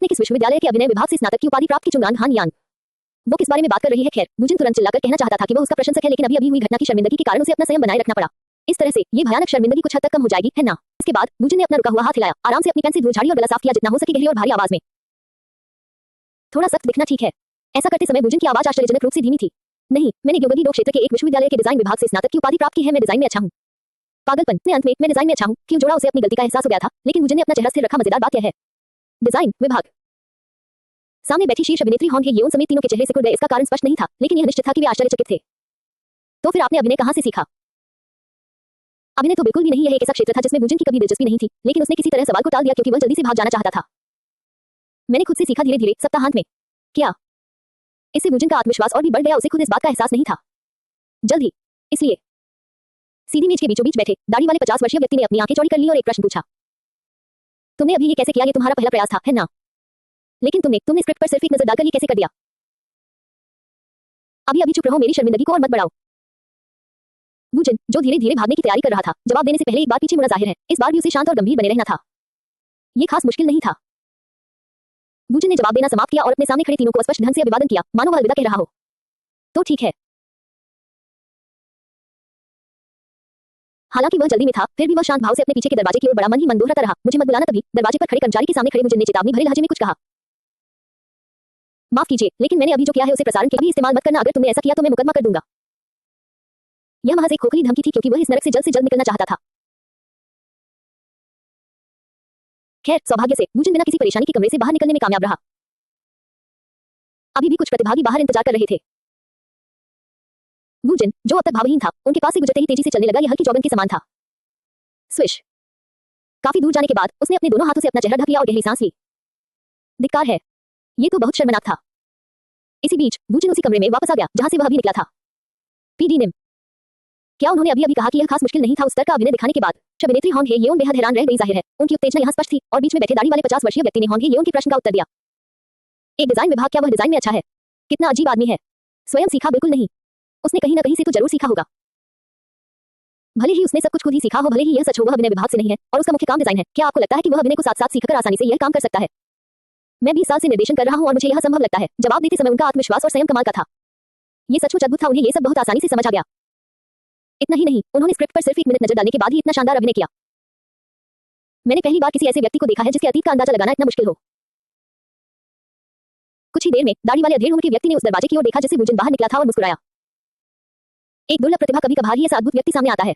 आपने किस विश्वविद्यालय के अभिनय विभाग से स्नातक की उपाधि प्राप्त की? चुंगान हान यान। वो किस बारे में बात कर रही है? खैर, वुजिन तुरंत चिल्लाकर कहना चाहता था कि वह उसका प्रशंसक है, लेकिन अभी हुई घटना की शर्मिंदगी के कारण उसे अपना संयम बनाए रखना पड़ा। इस तरह से ये भयानक शर्मिंदगी कुछ हद तक कम हो जाएगी, है ना? इसके बाद वुजिन ने अपना रुका हुआ हाथ हिलाया, आराम से अपनी पेन से धूल झाड़ी और गला साफ किया, जितना हो सके गहरी और भारी आवाज में। थोड़ा सख्त दिखना ठीक है। ऐसा करते समय वुजिन की आवाज आश्चर्यजनक रूप से धीमी थी। नहीं, मैंने ग्योबगी डो क्षेत्र के एक विश्वविद्यालय के डिजाइन विभाग से स्नातक की उपाधि प्राप्त की है। मैं डिजाइन में अच्छा हूँ। पागलपन। अपने अंत में मैं डिजाइन में अच्छा हूँ। क्यों जोड़ा? उसे अपनी गलती का एहसास हो गया था, लेकिन वुजिन ने अपना चेहरा स्थिर रखा। मजेदार बात यह है, डिजाइन विभाग। सामने बैठी शीर्ष अभिनेत्री होंग हे येओन समेत तीनों के चेहरे सिकुड़ गए। इसका कारण स्पष्ट नहीं था, लेकिन यह निश्चित था कि वे आश्चर्यचकित थे। तो फिर आपने अभिनय कहाँ से सीखा? अभिनय तो बिल्कुल भी नहीं। यह एक ऐसा क्षेत्र था जिसमें वुजिन की कभी दिलचस्पी नहीं थी, लेकिन उसने किसी तरह सवाल को टाल दिया क्योंकि वह जल्दी से भाग जाना चाहता था। मैंने खुद से सीखा, धीरे धीरे, सप्ताहांत में। क्या? इससे वुजिन का आत्मविश्वास और भी बढ़ गया। उसे खुद इस बात का एहसास नहीं था। जल्द ही। इसलिए सीधी मेज के बीचों बीच बैठे दाढ़ी वाले 50 वर्षीय व्यक्ति ने अपनी आंखें चौड़ी कर ली और एक प्रश्न पूछा। तुमने अभी ये कैसे किया? ये तुम्हारा पहला प्रयास था, है ना? लेकिन तुमने स्क्रिप्ट पर सिर्फ एक नजर डालकर ये कैसे कर दिया? अभी चुप रहो, मेरी शर्मिंदगी को और मत बढ़ाओ। वुजिन, जो धीरे धीरे भागने की तैयारी कर रहा था, जवाब देने से पहले एक बार पीछे मुड़ा। जाहिर है, इस बार भी उसे शांत और गंभीर बने रहना था। ये खास मुश्किल नहीं था। वुजिन ने जवाब देना समाप्त किया और अपने सामने खड़े तीनों को स्पष्ट ढंग से अभिवादन किया, मानो वह अलविदा कह रहा हो। तो ठीक है। हालांकि वह जल्दी में था, फिर भी वह शांत भाव से अपने पीछे के दरवाजे की ओर बढ़ा। मन ही मन दोहराता रहा, मुझे मत बुलाना। तभी दरवाजे पर खड़े कर्मचारी के सामने खड़े वुजिन ने चेतावनी भरे लहजे में कुछ कहा। माफ कीजिए, लेकिन मैंने अभी जो किया है उसे प्रसारण के लिए इस्तेमाल मत करना। अगर तुमने ऐसा किया तो मैं मुकदमा कर दूंगा। यह महज एक खोखली धमकी थी, क्योंकि वह इस नरक से जल्द निकलना चाहता था। खैर, सौभाग्य से वुजिन बिना किसी परेशानी के कमरे से बाहर निकलने में कामयाब रहा। अभी भी कुछ प्रतिभागी बाहर इंतजार कर रहे थे। वुजिन, जो अब तक भावहीन था, उनके पास से गुजरते ही तेजी से चलने लगा। यह हल्की जॉगिंग के समान था। स्विश। काफी दूर जाने के बाद उसने अपने दोनों हाथों से अपना चेहरा ढक लिया और गहरी सांस ली। धिक्कार है, ये तो बहुत शर्मनाक था। इसी बीच वुजिन उसी कमरे में वापस आ गया जहां से वह अभी निकला था। पीडी निम। क्या उन्होंने अभी कहा कि यह खास मुश्किल नहीं था? उस स्तर का अभिनय दिखाने के बाद अभिनेत्री होंग हे येओन बेहद हैरान रह गई। जाहिर है, उनकी उत्तेजना यहां स्पष्ट थी और बीच में बैठे दाढ़ी वाले 50 वर्षीय व्यक्ति ने होंग हे येओन के प्रश्न का उत्तर दिया। एक डिजाइन विभाग, क्या वह डिजाइन में अच्छा है? कितना अजीब आदमी है। स्वयं सीखा? बिल्कुल नहीं। उसने कहीं न कहीं से तो जरूर सीखा होगा। भले ही उसने सब कुछ खुद ही सीखा हो, भले ही यह सच हो, वह अभिनय विभाग से नहीं है और उसका मुख्य काम डिजाइन है। क्या आपको लगता है कि वह अभिनय को साथ-साथ सीखकर आसानी से यह काम कर सकता है? मैं 20 साल से निर्देशन कर रहा हूं और मुझे यह संभव लगता है। जवाब देते समय उनका आत्मविश्वास और संयम कमाल का था। ये सचमुच अद्भुत था। उन्हें ये सब बहुत आसानी से समझ आ गया। इतना ही नहीं, उन्होंने स्क्रिप्ट पर सिर्फ 1 मिनट नजर डालने के बाद ही इतना शानदार अभिनय किया। मैंने पहली बार किसी ऐसे व्यक्ति को देखा है जिसके अतीत का अंदाजा लगाना इतना मुश्किल हो। कुछ ही देर में दाढ़ी वाले अधेड़ उम्र के व्यक्ति ने उस दरवाजे की ओर देखा जिससे वुजिन बाहर निकला था और मुस्कुराया। एक दुर्लभ प्रतिभा, कभी कभार ही ऐसा अद्भुत व्यक्ति सामने आता है।